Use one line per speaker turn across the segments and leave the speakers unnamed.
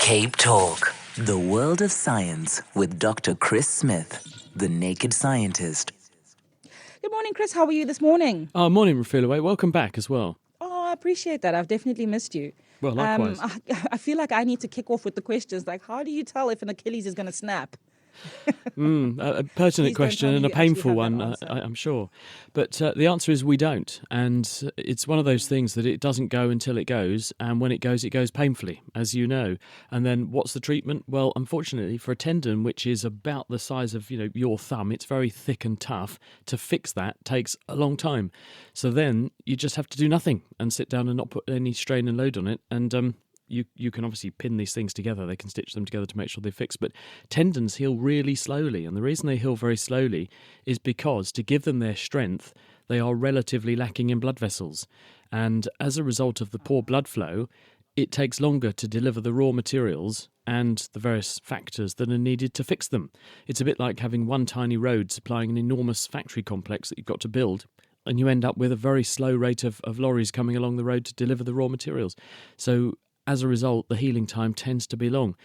Cape Talk, the world of science with Dr. Chris Smith, the naked scientist.
Good morning, Chris. How are you this morning?
Oh, morning, Rafila. Welcome back as well.
Oh, I appreciate that. I've definitely missed you.
Well, likewise.
I feel like I need to kick off with the questions. Like, how do you tell if an Achilles is going to snap?
A pertinent question and a painful one, I'm sure. But the answer is we don't. And it's one of those things that it doesn't go until it goes. And when it goes painfully, as you know. And then what's the treatment? Well, unfortunately, for a tendon, which is about the size of your thumb, it's very thick and tough. To fix that takes a long time. So then you just have to do nothing and sit down and not put any strain and load on it. And you can obviously pin these things together. They can stitch them together to make sure they fix. But tendons heal really slowly. And the reason they heal very slowly is because to give them their strength, they are relatively lacking in blood vessels. And as a result of the poor blood flow, it takes longer to deliver the raw materials and the various factors that are needed to fix them. It's a bit like having one tiny road supplying an enormous factory complex that you've got to build. And you end up with a very slow rate of lorries coming along the road to deliver the raw materials. So as a result, the healing time tends to be long.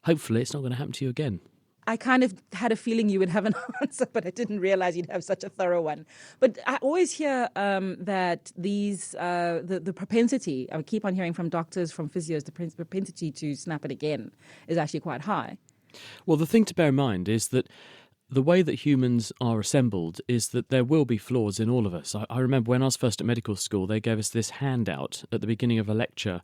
Hopefully, it's not going to happen to you again.
I kind of had a feeling you would have an answer, but I didn't realize you'd have such a thorough one. But I always hear that the propensity, I keep on hearing from doctors, from physios, the propensity to snap it again is actually quite high.
Well, the thing to bear in mind is that the way that humans are assembled is that there will be flaws in all of us. I remember when I was first at medical school, they gave us this handout at the beginning of a lecture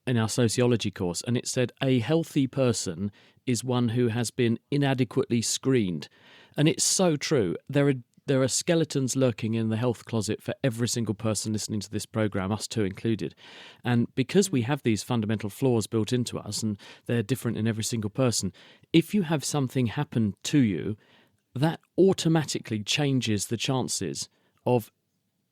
in our sociology course, and it said a healthy person is one who has been inadequately screened. And it's so true. There are skeletons lurking in the health closet for every single person listening to this programme, us two included. And because we have these fundamental flaws built into us, and they're different in every single person, if you have something happen to you, that automatically changes the chances of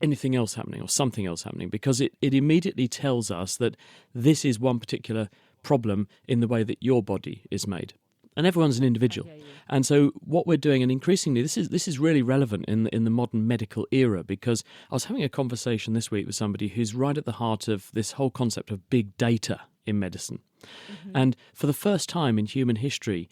anything else happening or something else happening, because it immediately tells us that this is one particular problem in the way that your body is made. And everyone's an individual. And so what we're doing, and increasingly this is really relevant in the modern medical era, because I was having a conversation this week with somebody who's right at the heart of this whole concept of big data in medicine. Mm-hmm. And for the first time in human history,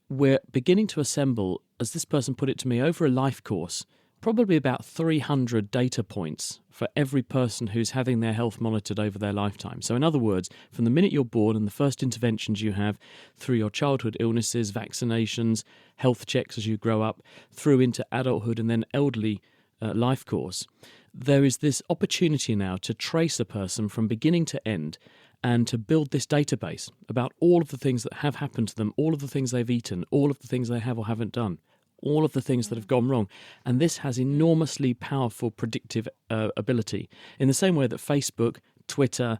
we're beginning to assemble, as this person put it to me, over a life course, probably about 300 data points for every person who's having their health monitored over their lifetime. So in other words, from the minute you're born and the first interventions you have through your childhood illnesses, vaccinations, health checks as you grow up, through into adulthood and then elderly life course, there is this opportunity now to trace a person from beginning to end and to build this database about all of the things that have happened to them, all of the things they've eaten, all of the things they have or haven't done, all of the things that have gone wrong. And this has enormously powerful predictive ability, in the same way that Facebook, Twitter,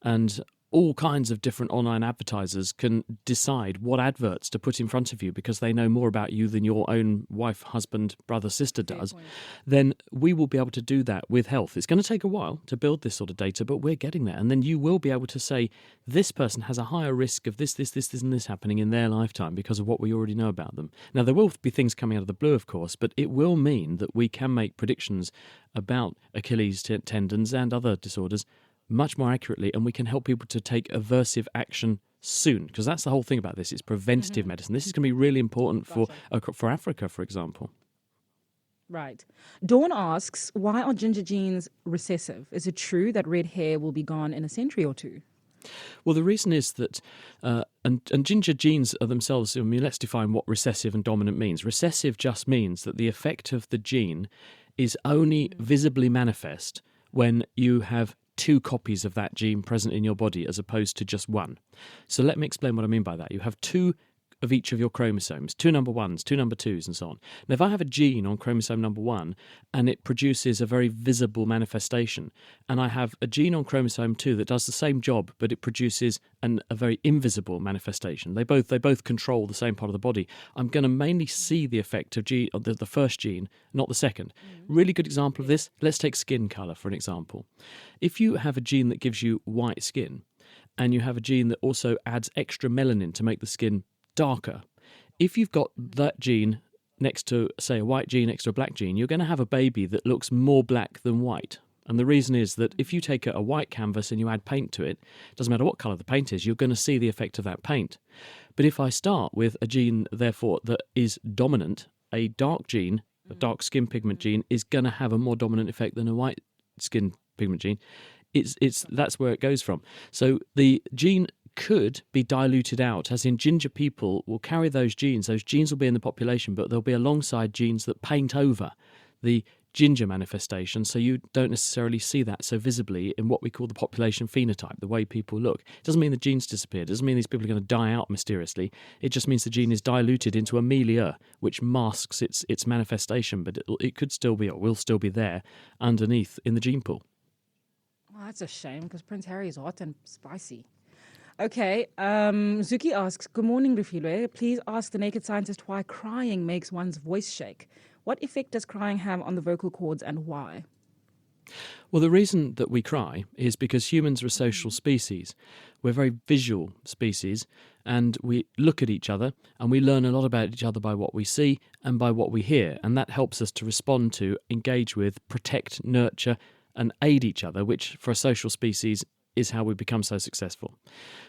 and all kinds of different online advertisers can decide what adverts to put in front of you because they know more about you than your own wife, husband, brother, sister does. Then we will be able to do that with health. It's going to take a while to build this sort of data, but we're getting there. And then you will be able to say, this person has a higher risk of this, and this happening in their lifetime because of what we already know about them. Now, there will be things coming out of the blue, of course, but it will mean that we can make predictions about Achilles tendons and other disorders much more accurately, and we can help people to take aversive action soon, because that's the whole thing about this. It's preventative medicine. This is going to be really important for Africa, for example.
Right. Dawn asks, why are ginger genes recessive? Is it true that red hair will be gone in a century or two?
Well, the reason is that, and ginger genes are themselves, let's define what recessive and dominant means. Recessive just means that the effect of the gene is only visibly manifest when you have two copies of that gene present in your body as opposed to just one. So let me explain what I mean by that. You have two of each of your chromosomes, two number ones, two number twos, and so on. Now, if I have a gene on chromosome number one and it produces a very visible manifestation, and I have a gene on chromosome 2 that does the same job, but it produces a very invisible manifestation, they both control the same part of the body, I'm going to mainly see the effect of the first gene, not the second. Really good example of this, let's take skin colour for an example. If you have a gene that gives you white skin, and you have a gene that also adds extra melanin to make the skin darker, if you've got that gene next to, say, a white gene next to a black gene, you're going to have a baby that looks more black than white. And the reason is that if you take a white canvas and you add paint to it, doesn't matter what colour the paint is, you're going to see the effect of that paint. But if I start with a gene, therefore, that is dominant, a dark gene, a dark skin pigment gene, is going to have a more dominant effect than a white skin pigment gene. That's where it goes from. So the gene could be diluted out, as in ginger people will carry those genes. Those genes will be in the population, but they'll be alongside genes that paint over the ginger manifestation, so you don't necessarily see that so visibly in what we call the population phenotype, the way people look. It doesn't mean the genes disappeared. It doesn't mean these people are going to die out mysteriously. It just means the gene is diluted into a milieu, which masks its manifestation, but it could still be, or will still be there underneath in the gene pool.
Well, that's a shame, because Prince Harry is hot and spicy. Okay, Zuki asks, good morning, Refilwe. Please ask the naked scientist why crying makes one's voice shake. What effect does crying have on the vocal cords and why?
Well, the reason that we cry is because humans are a social species. We're a very visual species, and we look at each other and we learn a lot about each other by what we see and by what we hear. And that helps us to respond to, engage with, protect, nurture and aid each other, which for a social species is how we become so successful.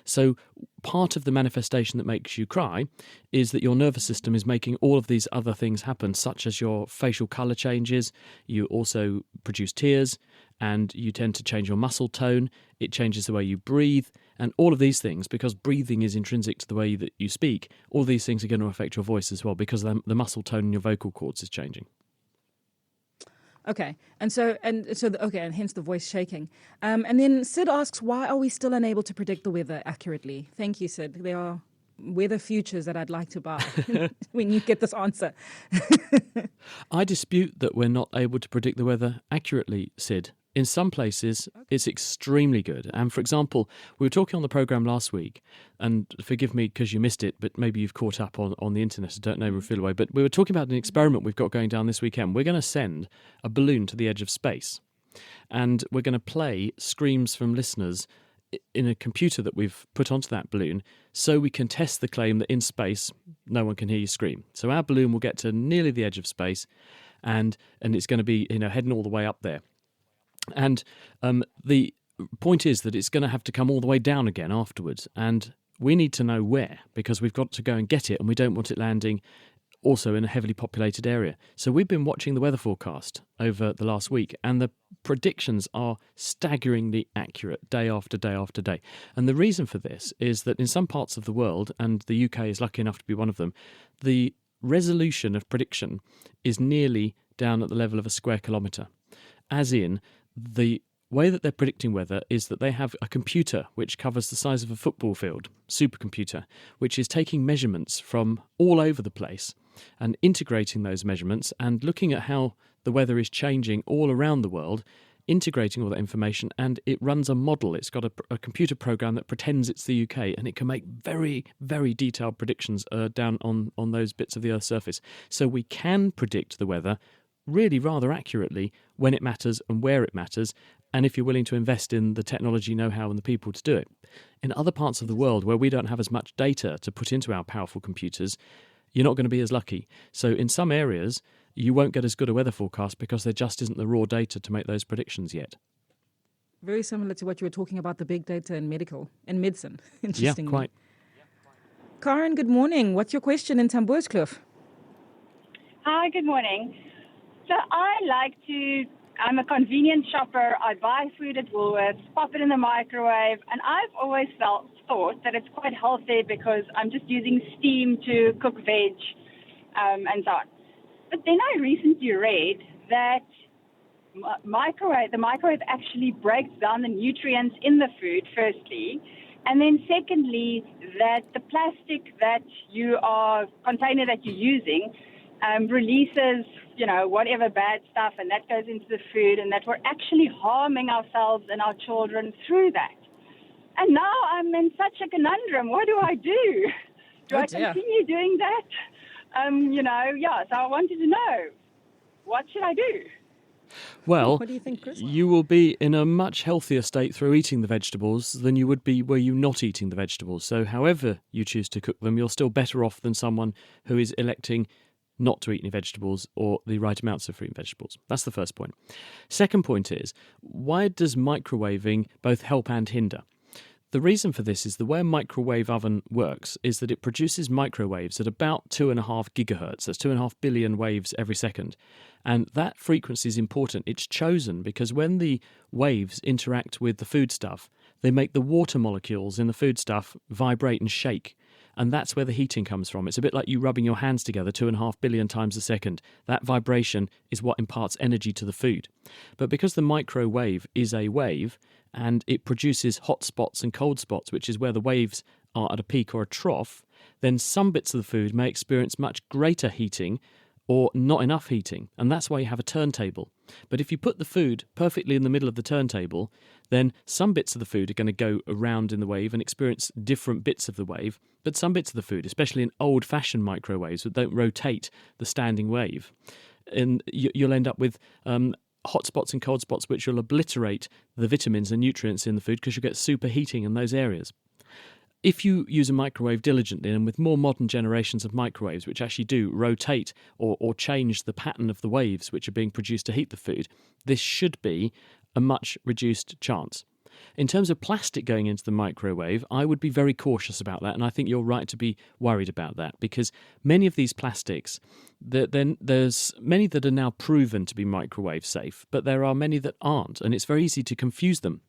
So part of the manifestation that makes you cry is that your nervous system is making all of these other things happen, such as your facial colour changes. You also produce tears, and you tend to change your muscle tone. It changes the way you breathe, and all of these things, because breathing is intrinsic to the way that you speak, all of these things are going to affect your voice as well, because the muscle tone in your vocal cords is changing.
Okay, and hence the voice shaking. And then Sid asks, why are we still unable to predict the weather accurately? Thank you, Sid. There are weather futures that I'd like to buy when you get this answer.
I dispute that we're not able to predict the weather accurately, Sid. In some places, it's extremely good. And for example, we were talking on the programme last week, and forgive me because you missed it, but maybe you've caught up on the internet. I don't know, Refilwe, but we were talking about an experiment we've got going down this weekend. We're going to send a balloon to the edge of space, and we're going to play screams from listeners in a computer that we've put onto that balloon, so we can test the claim that in space, no one can hear you scream. So our balloon will get to nearly the edge of space, and it's going to be heading all the way up there. And the point is that it's going to have to come all the way down again afterwards. And we need to know where, because we've got to go and get it, and we don't want it landing also in a heavily populated area. So we've been watching the weather forecast over the last week, and the predictions are staggeringly accurate day after day after day. And the reason for this is that in some parts of the world, and the UK is lucky enough to be one of them, the resolution of prediction is nearly down at the level of a square kilometre. As in, the way that they're predicting weather is that they have a computer which covers the size of a football field, supercomputer, which is taking measurements from all over the place and integrating those measurements and looking at how the weather is changing all around the world, integrating all that information, and it runs a model. It's got a computer program that pretends it's the UK, and it can make very, very detailed predictions down on those bits of the Earth's surface. So we can predict the weather really rather accurately when it matters and where it matters, and if you're willing to invest in the technology, know-how and the people to do it. In other parts of the world where we don't have as much data to put into our powerful computers, you're not going to be as lucky. So in some areas, you won't get as good a weather forecast because there just isn't the raw data to make those predictions yet.
Very similar to what you were talking about, the big data in medicine. Interestingly.
Yeah, quite.
Karen, good morning. What's your question in Tamboerskloof?
Hi, good morning. So I'm a convenience shopper. I buy food at Woolworths, pop it in the microwave, and I've always thought that it's quite healthy because I'm just using steam to cook veg and so on. But then I recently read that the microwave actually breaks down the nutrients in the food, firstly, and then secondly, that the plastic container that you're using releases, whatever bad stuff, and that goes into the food, and that we're actually harming ourselves and our children through that. And now I'm in such a conundrum. What do I do? Do I continue doing that? So I wanted to know, what should I do?
Well,
what do you think, Chris?
You will be in a much healthier state through eating the vegetables than you would be were you not eating the vegetables. So however you choose to cook them, you're still better off than someone who is electing not to eat any vegetables or the right amounts of fruit and vegetables. That's the first point. Second point is, why does microwaving both help and hinder? The reason for this is the way a microwave oven works is that it produces microwaves at about 2.5 gigahertz. That's 2.5 billion waves every second. And that frequency is important. It's chosen because when the waves interact with the foodstuff, they make the water molecules in the foodstuff vibrate and shake. And that's where the heating comes from. It's a bit like you rubbing your hands together 2.5 billion times a second. That vibration is what imparts energy to the food. But because the microwave is a wave and it produces hot spots and cold spots, which is where the waves are at a peak or a trough, then some bits of the food may experience much greater heating or not enough heating, and that's why you have a turntable. But if you put the food perfectly in the middle of the turntable, then some bits of the food are going to go around in the wave and experience different bits of the wave, but some bits of the food, especially in old-fashioned microwaves that don't rotate the standing wave, and you'll end up with hot spots and cold spots which will obliterate the vitamins and nutrients in the food because you get superheating in those areas. If you use a microwave diligently and with more modern generations of microwaves, which actually do rotate or change the pattern of the waves which are being produced to heat the food, this should be a much reduced chance. In terms of plastic going into the microwave, I would be very cautious about that, and I think you're right to be worried about that, because many of these plastics, there's many that are now proven to be microwave safe, but there are many that aren't, and it's very easy to confuse them.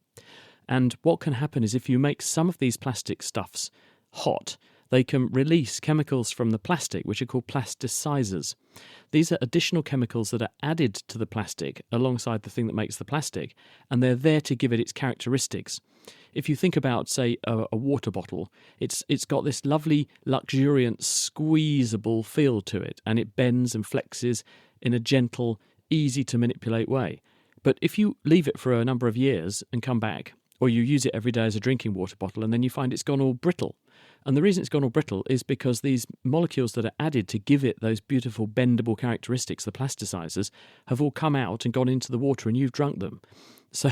And what can happen is if you make some of these plastic stuffs hot, they can release chemicals from the plastic, which are called plasticizers. These are additional chemicals that are added to the plastic alongside the thing that makes the plastic, and they're there to give it its characteristics. If you think about, say, a water bottle, it's got this lovely, luxuriant, squeezable feel to it, and it bends and flexes in a gentle, easy-to-manipulate way. But if you leave it for a number of years and come back, or you use it every day as a drinking water bottle, and then you find it's gone all brittle. And the reason it's gone all brittle is because these molecules that are added to give it those beautiful bendable characteristics, the plasticizers, have all come out and gone into the water and you've drunk them. So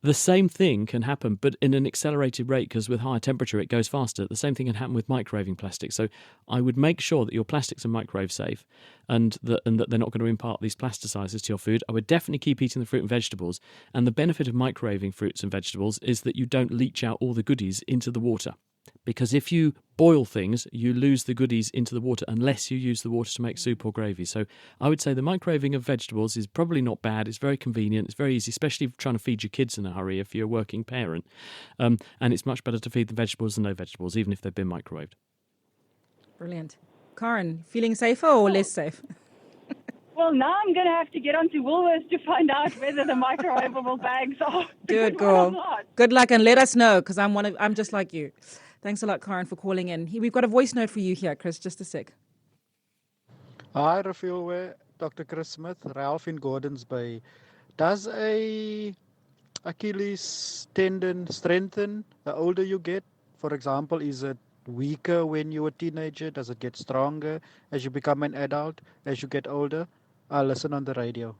the same thing can happen, but in an accelerated rate, because with higher temperature it goes faster. The same thing can happen with microwaving plastic. So I would make sure that your plastics are microwave safe and that they're not going to impart these plasticizers to your food. I would definitely keep eating the fruit and vegetables. And the benefit of microwaving fruits and vegetables is that you don't leach out all the goodies into the water. Because if you boil things, you lose the goodies into the water unless you use the water to make soup or gravy. So I would say the microwaving of vegetables is probably not bad. It's very convenient. It's very easy, especially if trying to feed your kids in a hurry if you're a working parent. And it's much better to feed the vegetables than no vegetables, even if they've been microwaved.
Brilliant. Karen, feeling safer or less safe?
Well, now I'm going to have to get onto Woolworths to find out whether the microwavable bags are
Do it,
good or
girl.
not.
Good luck, and let us know, because I'm just like you. Thanks a lot, Karen, for calling in. We've got a voice note for you here, Chris. Just a sec.
Hi, Rafiel, Dr. Chris Smith, Ralph in Gordons Bay. Does a Achilles tendon strengthen the older you get? For example, is it weaker when you're a teenager? Does it get stronger as you become an adult, as you get older? I'll listen on the radio.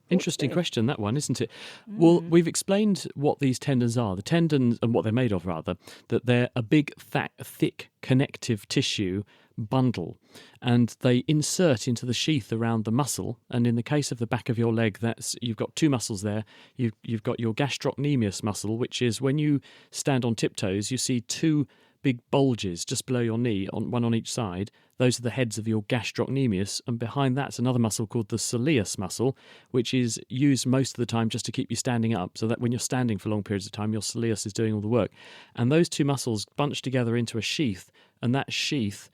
Interesting question, that one, isn't it? Well, we've explained what these tendons are. The tendons, and what they're made of, rather, that they're a big, thick connective tissue bundle, and they insert into the sheath around the muscle. And in the case of the back of your leg, you've got two muscles there. You've got your gastrocnemius muscle, which is when you stand on tiptoes, you see two big bulges just below your knee, one on each side. Those are the heads of your gastrocnemius, and behind that's another muscle called the soleus muscle, which is used most of the time just to keep you standing up, so that when you're standing for long periods of time, your soleus is doing all the work. And those two muscles bunch together into a sheath, and that sheath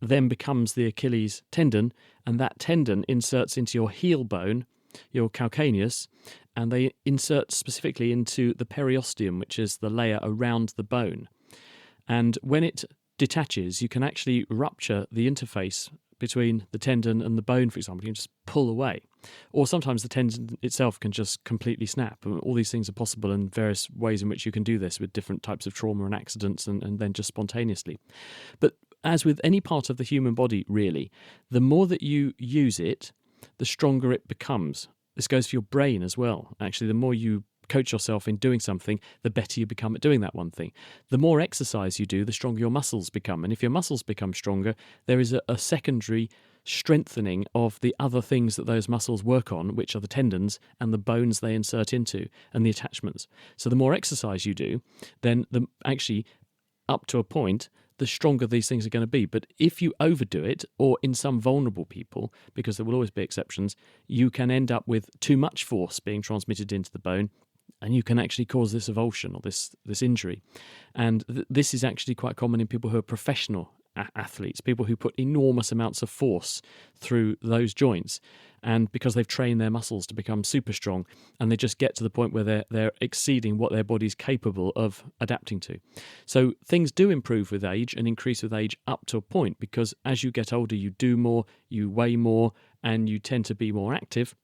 then becomes the Achilles tendon, and that tendon inserts into your heel bone, your calcaneus, and they insert specifically into the periosteum, which is the layer around the bone. And when it detaches, you can actually rupture the interface between the tendon and the bone, for example. You can just pull away. Or sometimes the tendon itself can just completely snap. All these things are possible in various ways in which you can do this with different types of trauma and accidents and then just spontaneously. But as with any part of the human body, really, the more that you use it, the stronger it becomes. This goes for your brain as well. Actually, the more you coach yourself in doing something, the better you become at doing that one thing. The more exercise you do, the stronger your muscles become. And if your muscles become stronger, there is a secondary strengthening of the other things that those muscles work on, which are the tendons and the bones they insert into and the attachments. So the more exercise you do, then actually up to a point, the stronger these things are going to be. But if you overdo it, or in some vulnerable people, because there will always be exceptions, you can end up with too much force being transmitted into the bone, and you can actually cause this avulsion or this injury. And this is actually quite common in people who are professional athletes, people who put enormous amounts of force through those joints, and because they've trained their muscles to become super strong, and they just get to the point where they're exceeding what their body's capable of adapting to. So things do improve with age and increase with age up to a point, because as you get older, you do more, you weigh more, and you tend to be more active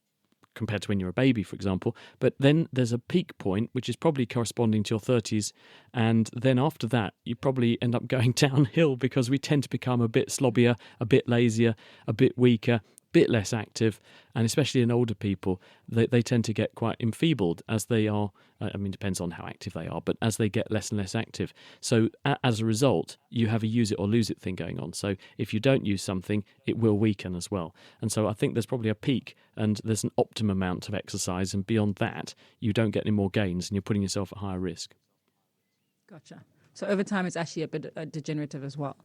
compared to when you're a baby, for example. But then there's a peak point, which is probably corresponding to your 30s. And then after that, you probably end up going downhill, because we tend to become a bit slobbier, a bit lazier, a bit weaker, bit less active. And especially in older people, they tend to get quite enfeebled as they are. I mean, it depends on how active they are, but as they get less and less active. So as a result, you have a use it or lose it thing going on. So if you don't use something, it will weaken as well. And so I think there's probably a peak, and there's an optimum amount of exercise. And beyond that, you don't get any more gains, and you're putting yourself at higher risk.
Gotcha. So over time, it's actually a bit degenerative as well.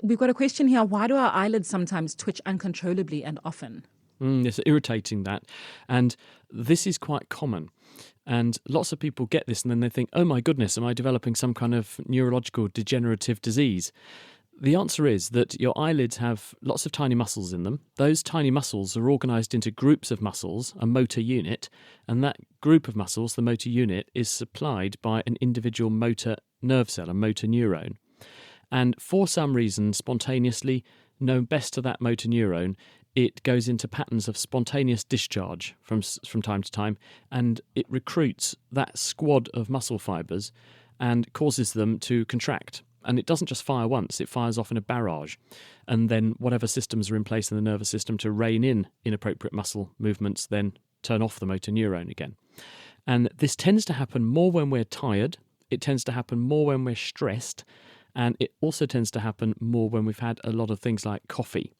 We've got a question here. Why do our eyelids sometimes twitch uncontrollably and often?
It's irritating, that. And this is quite common. And lots of people get this and then they think, oh my goodness, am I developing some kind of neurological degenerative disease? The answer is that your eyelids have lots of tiny muscles in them. Those tiny muscles are organised into groups of muscles, a motor unit, and that group of muscles, the motor unit, is supplied by an individual motor nerve cell, a motor neuron. And for some reason, spontaneously, known best to that motor neuron, it goes into patterns of spontaneous discharge from time to time, and it recruits that squad of muscle fibres and causes them to contract. And it doesn't just fire once, it fires off in a barrage. And then whatever systems are in place in the nervous system to rein in inappropriate muscle movements then turn off the motor neuron again. And this tends to happen more when we're tired, it tends to happen more when we're stressed, and it also tends to happen more when we've had a lot of things like coffee.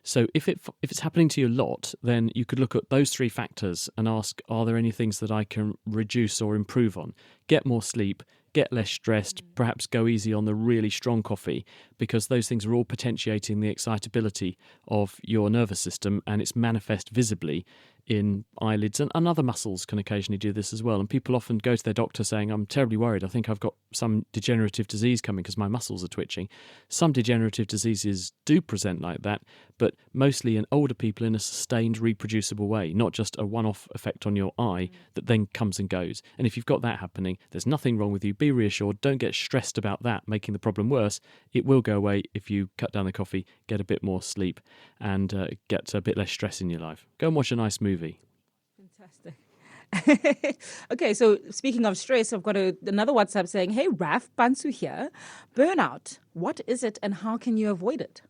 So if it's happening to you a lot, then you could look at those three factors and ask, are there any things that I can reduce or improve on? Get more sleep, get less stressed, perhaps go easy on the really strong coffee, because those things are all potentiating the excitability of your nervous system, and it's manifest visibly in eyelids, and other muscles can occasionally do this as well. And people often go to their doctor saying, I'm terribly worried, I think I've got some degenerative disease coming because my muscles are twitching. Some degenerative diseases do present like that, but mostly in older people in a sustained, reproducible way, not just a one-off effect on your eye that then comes and goes. And if you've got that happening, there's nothing wrong with you. Be reassured, don't get stressed about that making the problem worse. It will go away if you cut down the coffee, get a bit more sleep, and get a bit less stress in your life. Go and watch a nice movie.
Fantastic. Okay, so speaking of stress, I've got another WhatsApp saying, hey, Raf, Bansu here. Burnout, what is it and how can you avoid it?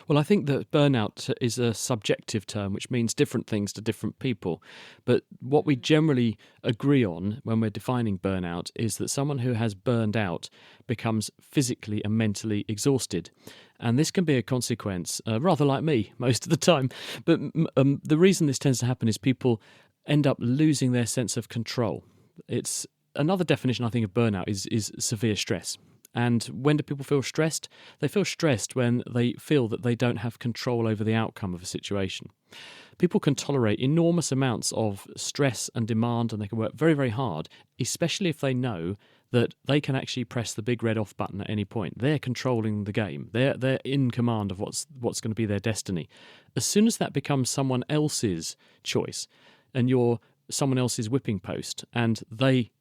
Well, I think that burnout is a subjective term, which means different things to different people. But what we generally agree on when we're defining burnout is that someone who has burned out becomes physically and mentally exhausted. And this can be a consequence, rather like me most of the time. But the reason this tends to happen is people end up losing their sense of control. It's another definition, I think, of burnout is severe stress. And when do people feel stressed? They feel stressed when they feel that they don't have control over the outcome of a situation. People can tolerate enormous amounts of stress and demand, and they can work very, very hard, especially if they know that they can actually press the big red off button at any point. They're controlling the game. They're in command of what's going to be their destiny. As soon as that becomes someone else's choice, and you're someone else's whipping post, and they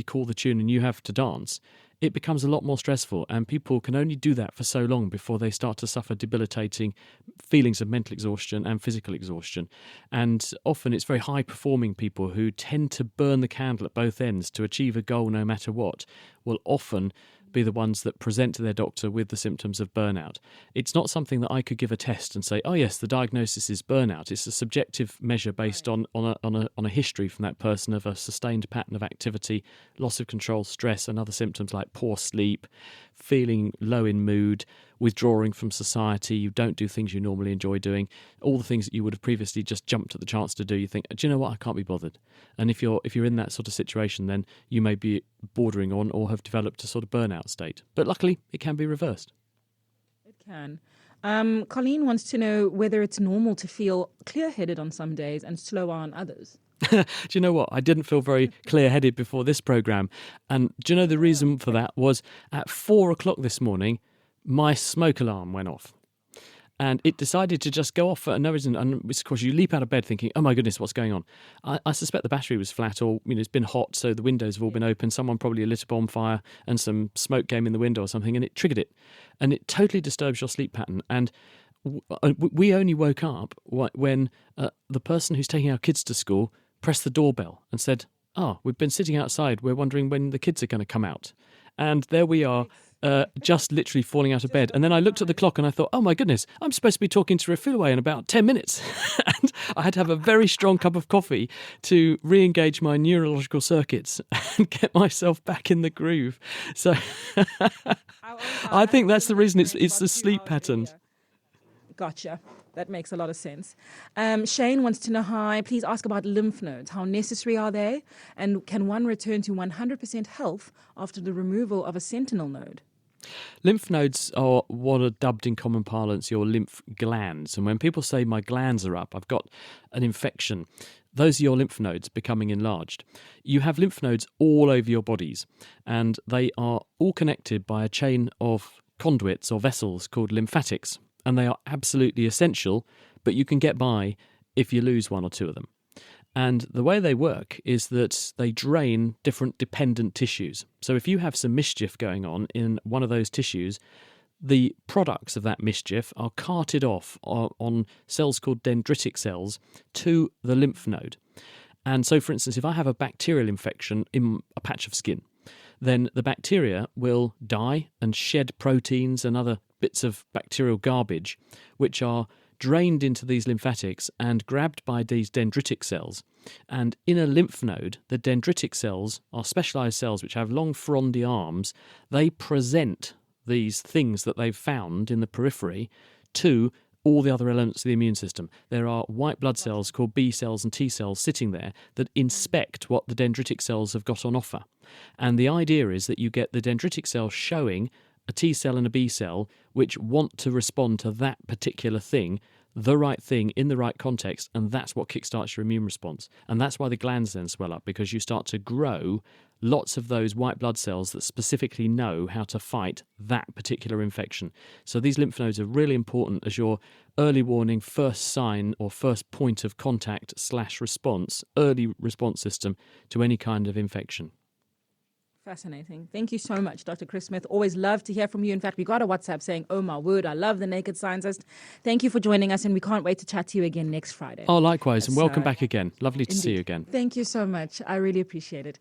call the tune and you have to dance, it becomes a lot more stressful, and people can only do that for so long before they start to suffer debilitating feelings of mental exhaustion and physical exhaustion. And often it's very high-performing people who tend to burn the candle at both ends to achieve a goal no matter what, will often be the ones that present to their doctor with the symptoms of burnout. It's not something that I could give a test and say, oh yes, the diagnosis is burnout. It's a subjective measure based on a history from that person of a sustained pattern of activity, loss of control, stress, and other symptoms like poor sleep, feeling low in mood, withdrawing from society, you don't do things you normally enjoy doing, all the things that you would have previously just jumped at the chance to do. You think, do you know what, I can't be bothered. And if you're in that sort of situation, then you may be bordering on or have developed a sort of burnout state. But luckily, it can be reversed.
It can. Colleen wants to know whether it's normal to feel clear-headed on some days and slower on others.
Do you know what? I didn't feel very clear-headed before this programme. And do you know the reason for that was at 4 o'clock this morning, my smoke alarm went off. And it decided to just go off for no reason. And of course, you leap out of bed thinking, oh my goodness, what's going on? I suspect the battery was flat, or it's been hot, so the windows have all been open. Someone probably lit a bonfire and some smoke came in the window or something, and it triggered it. And it totally disturbs your sleep pattern. And we only woke up when the person who's taking our kids to school pressed the doorbell and said, we've been sitting outside. We're wondering when the kids are going to come out. And there we are. Just literally falling out of bed. And then I looked at the clock and I thought, oh my goodness, I'm supposed to be talking to Refilway in about 10 minutes. And I had to have a very strong cup of coffee to re-engage my neurological circuits and get myself back in the groove. So I think that's the reason it's the sleep patterns.
Gotcha. That makes a lot of sense. Shane wants to know, hi, please ask about lymph nodes. How necessary are they? And can one return to 100% health after the removal of a sentinel node?
Lymph nodes are what are dubbed in common parlance your lymph glands. And when people say my glands are up, I've got an infection, those are your lymph nodes becoming enlarged. You have lymph nodes all over your bodies, and they are all connected by a chain of conduits or vessels called lymphatics. And they are absolutely essential, but you can get by if you lose one or two of them. And the way they work is that they drain different dependent tissues. So if you have some mischief going on in one of those tissues, the products of that mischief are carted off on cells called dendritic cells to the lymph node. And so, for instance, if I have a bacterial infection in a patch of skin, then the bacteria will die and shed proteins and other bits of bacterial garbage, which are drained into these lymphatics and grabbed by these dendritic cells. And in a lymph node, the dendritic cells are specialised cells which have long frondy arms. They present these things that they've found in the periphery to all the other elements of the immune system. There are white blood cells called B cells and T cells sitting there that inspect what the dendritic cells have got on offer. And the idea is that you get the dendritic cells showing a T cell and a B cell which want to respond to that particular thing, the right thing in the right context, and that's what kickstarts your immune response. And that's why the glands then swell up, because you start to grow lots of those white blood cells that specifically know how to fight that particular infection. So these lymph nodes are really important as your early warning, first sign or first point of contact / response, early response system to any kind of infection.
Fascinating. Thank you so much, Dr. Chris Smith. Always love to hear from you. In fact, we got a WhatsApp saying, oh my word, I love The Naked Scientist. Thank you for joining us, and we can't wait to chat to you again next Friday.
Oh, likewise, and welcome back again. Lovely to see you again.
Thank you so much. I really appreciate it.